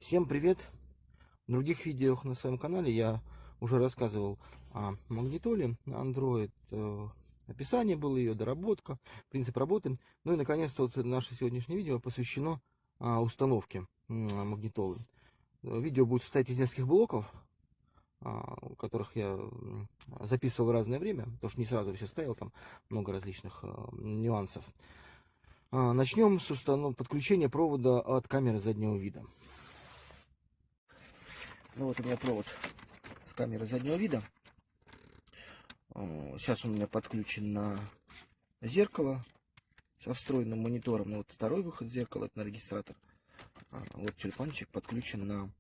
Всем привет! В других видео на своем канале я уже рассказывал о магнитоле на Android. Описание было, ее доработка, принцип работы. Ну и наконец-то вот наше сегодняшнее видео посвящено установке магнитолы. Видео будет состоять из нескольких блоков, которых я записывал в разное время, потому что не сразу все ставил, там много различных нюансов. Начнем с подключения провода от камеры заднего вида. Ну вот у меня провод с камеры заднего вида. Сейчас у меня подключен на зеркало со встроенным монитором. Ну, вот второй выход зеркала, это на регистратор. Вот тюльпанчик подключен на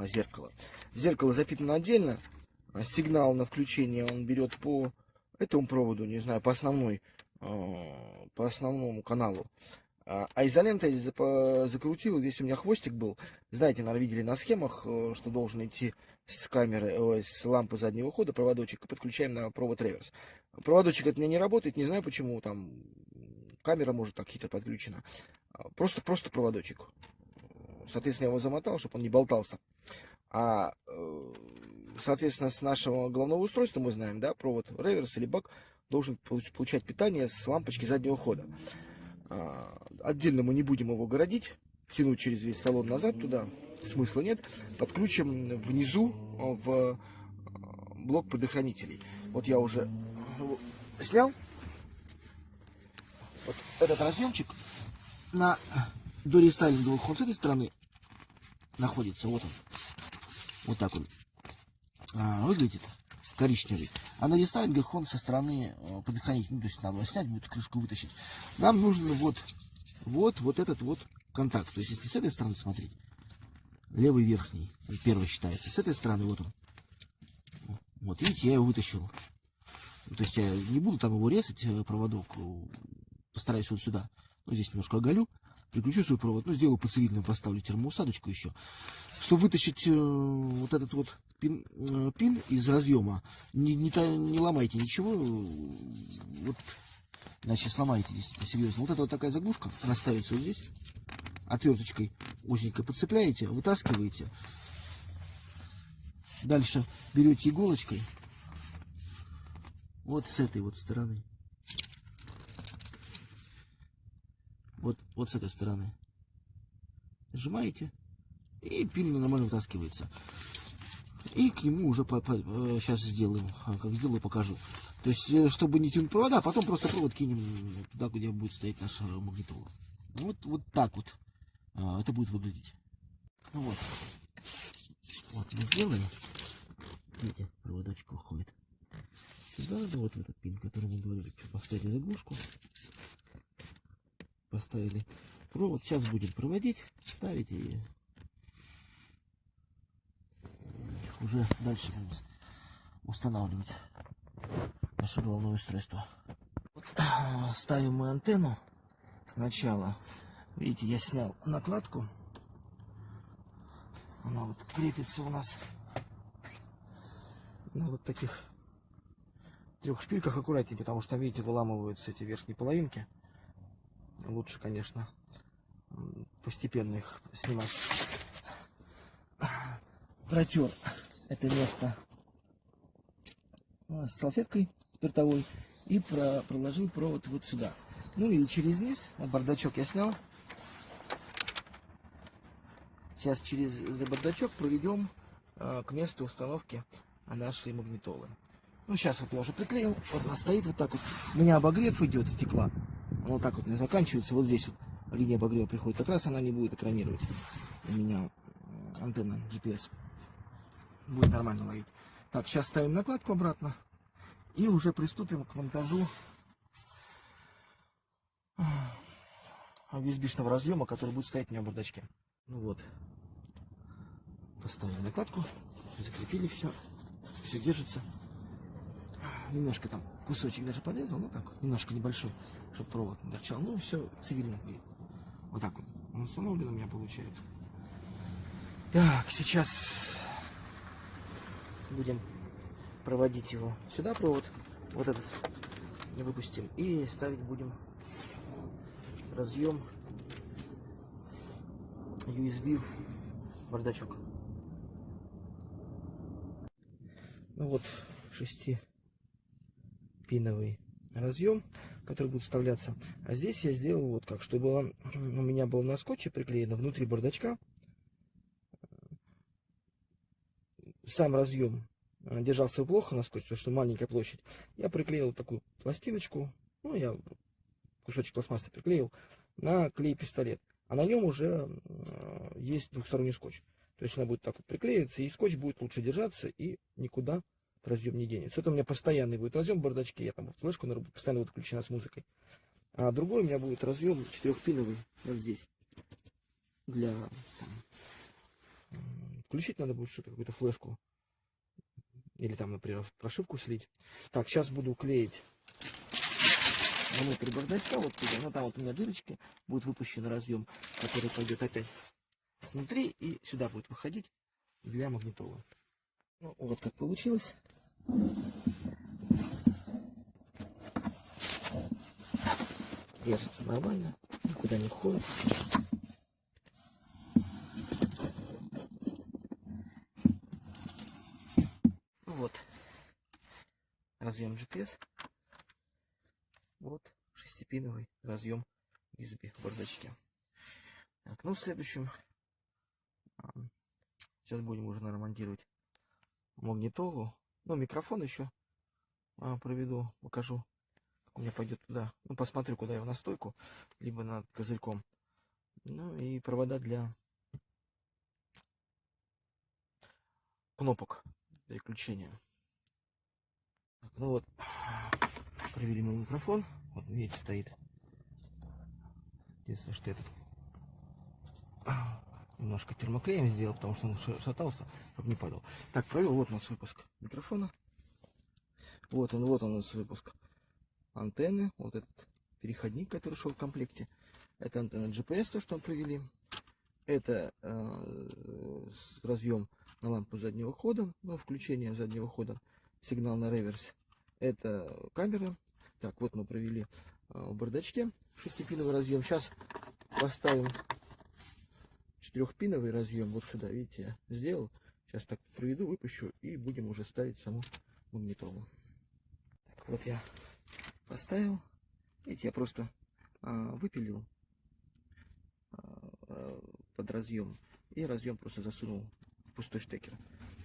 зеркало. Зеркало запитано отдельно. Сигнал на включение он берет по этому проводу, не знаю, по основному каналу. А изолента я закрутил. Здесь у меня хвостик был. Знаете, наверное, видели на схемах, что должен идти с камеры, с лампы заднего хода проводочек, и подключаем на провод реверс. Проводочек от меня не работает, не знаю почему, там камера может так хитро подключена. Просто проводочек. Соответственно, я его замотал, чтобы он не болтался. Соответственно, с нашего головного устройства мы знаем, да, провод реверс или бак должен получать питание с лампочки заднего хода. Отдельно мы не будем его городить, тянуть через весь салон назад туда, смысла нет. Подключим внизу в блок предохранителей. Вот я уже снял вот этот разъемчик на дорестайлинговых, он с этой стороны находится, вот он, вот так он выглядит, коричневый. А на рестайлингах он со стороны предохранителя, то есть надо снять, будет крышку вытащить. Нам нужен вот этот вот контакт. То есть если с этой стороны смотреть, левый верхний, первый считается. С этой стороны вот он. Вот видите, я его вытащил. То есть я не буду там его резать, проводок. Постараюсь вот сюда. Ну, здесь немножко оголю. Приключу свой провод. Ну, сделаю по цивильному, поставлю термоусадочку еще. Чтобы вытащить вот этот вот пин из разъема. Не ломайте ничего. Вот, иначе сломаете действительно серьезно. Вот это вот такая заглушка. Она ставится вот здесь. Отверточкой узенько подцепляете, вытаскиваете. Дальше берете иголочкой. Вот с этой вот стороны. Вот с этой стороны. Нажимаете. И пин нормально вытаскивается. И к нему уже сейчас сделаем. Как сделаю, покажу. То есть, чтобы не тянуть провода, потом просто провод кинем туда, где будет стоять наша магнитола. Вот так вот это будет выглядеть. Ну вот. Вот мы сделали. Видите, проводочек уходит. Сюда, вот в этот пин, который мы говорили. Поставили заглушку. Поставили провод. Сейчас будем проводить, ставить и уже дальше будем устанавливать наше головное устройство. Вот, ставим мы антенну сначала. Видите, я снял накладку. Она вот крепится у нас на вот таких 3 шпильках, аккуратнее, потому что там, видите, выламываются эти верхние половинки. Лучше, конечно, постепенно их снимать. Протер это место с салфеткой спиртовой и проложил провод вот сюда. Ну или через низ. Бардачок я снял. Сейчас через бардачок проведем к месту установки нашей магнитолы. Ну, сейчас вот я уже приклеил. Вот она стоит вот так вот. У меня обогрев идет стекла. Он вот так вот не заканчивается. Вот здесь вот линия обогрева приходит. Как раз она не будет экранировать. У меня антенна GPS. Будет нормально ловить. Так, сейчас ставим накладку обратно. И уже приступим к монтажу USB-шного разъема, который будет стоять у меня в бардачке. Ну вот. Поставили накладку. Закрепили все. Все держится. Немножко там кусочек даже подрезал, ну так, немножко небольшой, чтобы провод не торчал. Ну, все цивильно будет. Вот так вот он установлен у меня получается. Так, сейчас будем проводить его сюда, провод, вот этот выпустим, и ставить будем разъем USB в бардачок. Ну вот 6-пиновый разъем, который будет вставляться. А здесь я сделал вот как, чтобы у меня был на скотче приклеено внутри бардачка. Сам разъем держался плохо на скотче, потому что маленькая площадь. Я приклеил такую пластиночку, ну я кусочек пластмассы приклеил на клей-пистолет. А на нем уже есть двухсторонний скотч. То есть она будет так вот приклеиваться, и скотч будет лучше держаться, и никуда разъем не денется. Это у меня постоянный будет разъем в бардачке. Я там флешку постоянно будет включена с музыкой. А другой у меня будет разъем 4-пиновый вот здесь. Для включить надо будет что-то, какую-то флешку. Или там, например, прошивку слить. Так, сейчас буду клеить внутрь бардачка. Вот туда. Ну, там вот у меня дырочки. Будет выпущен разъем, который пойдет опять снутри. И сюда будет выходить для магнитолы. Ну, вот как получилось. Держится нормально. Никуда не ходит. Вот разъем GPS. Вот 6-пиновый разъем USB в бардачке. Так, ну в следующем сейчас будем уже, наверное, монтировать магнитолу. Ну, микрофон еще проведу, покажу, как у меня пойдет туда. Ну, посмотрю, куда его, на стойку, либо над козырьком. Ну и провода для кнопок переключения. Так, ну вот, провели мой микрофон. Вот видите, стоит. Единственное, что этот немножко термоклеем сделал, потому что он шатался, чтобы не падал. Так, провел. Вот у нас выпуск микрофона. Вот он у нас выпуск антенны. Вот этот переходник, который шел в комплекте. Это антенна GPS, то, что мы провели. Это разъем на лампу заднего хода, ну, включение заднего хода, сигнал на реверс. Это камера. Так, вот мы провели в бардачке 6-пиновый разъем. Сейчас поставим 4-пиновый разъем вот сюда. Видите, я сделал. Сейчас так проведу, выпущу и будем уже ставить саму магнитолу. Так, вот я поставил. Видите, я просто выпилил под разъем. И разъем просто засунул в пустой штекер.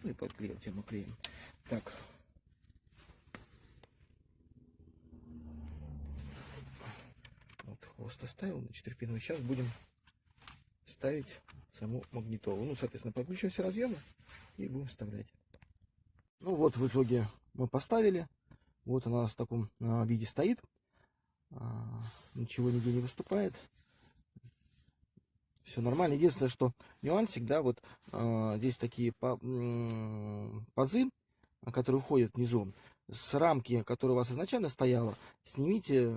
Ну и подклеил термоклеем. Так. Вот хвост оставил на 4-пиновый. Сейчас будем ставить саму магнитолу. Ну, соответственно, подключим все разъемы и будем вставлять. Ну вот, в итоге мы поставили. Вот она в таком виде стоит. Ничего нигде не выступает. Все нормально. Единственное, что нюансик, да, вот здесь такие пазы, которые уходят внизу. С рамки, которая у вас изначально стояла, снимите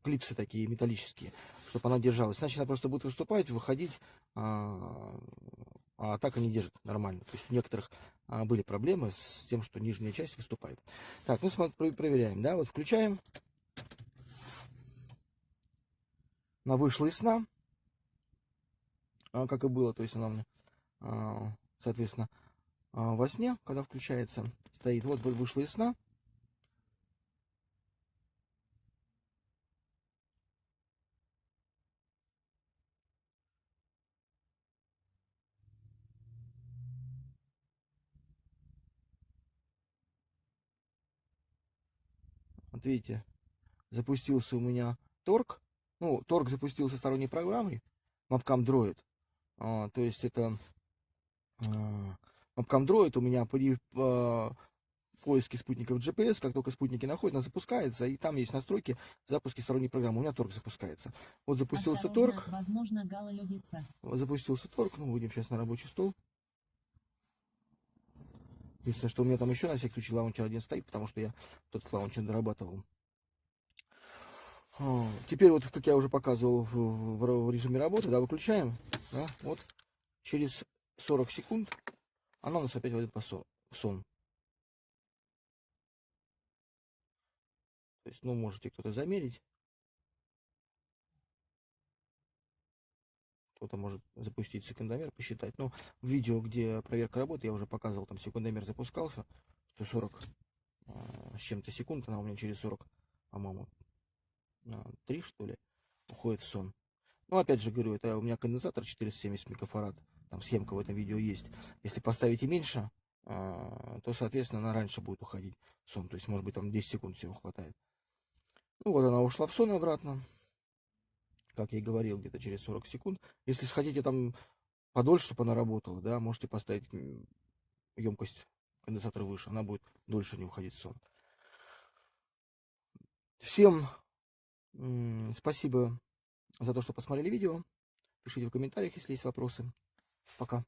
клипсы такие металлические, чтобы она держалась. Иначе она просто будет выступать, выходить, а так они держат нормально. То есть у некоторых были проблемы с тем, что нижняя часть выступает. Так, ну смотрим, проверяем, да, вот включаем. Она вышла из сна, как и было, то есть она у меня, соответственно, во сне, когда включается, стоит. Вот вышла из сна. Вот видите, запустился у меня торг. Ну, торг запустился сторонней программой Mapcam Droid. То есть это Mapcam Droid у меня при поиске спутников GPS, как только спутники находят, она запускается, и там есть настройки запуска сторонней программы. У меня торг запускается. Вот запустился торг. Возможно, гололедица. Запустился торг. Ну, выйдем сейчас на рабочий стол. Единственное, что у меня там еще на всякий случай лаунчер один стоит, потому что я тот лаунчер дорабатывал. Теперь вот, как я уже показывал в режиме работы, да, выключаем. Да, вот через 40 секунд она у нас опять войдет в сон. То есть, ну, можете кто-то замерить. кто-то может запустить секундомер, посчитать. Но в видео, где проверка работы, я уже показывал, там секундомер запускался, 140 с чем-то секунд, она у меня через 40, по-моему, 3, что ли, уходит в сон. Ну, опять же говорю, это у меня конденсатор 470 микрофарад, там схемка в этом видео есть. Если поставите меньше, то, соответственно, она раньше будет уходить в сон. То есть, может быть, там 10 секунд всего хватает. Ну, вот она ушла в сон обратно, как я и говорил, где-то через 40 секунд. Если хотите там подольше, чтобы она работала, да, можете поставить емкость конденсатора выше, она будет дольше не уходить в сон. Всем спасибо за то, что посмотрели видео. Пишите в комментариях, если есть вопросы. Пока.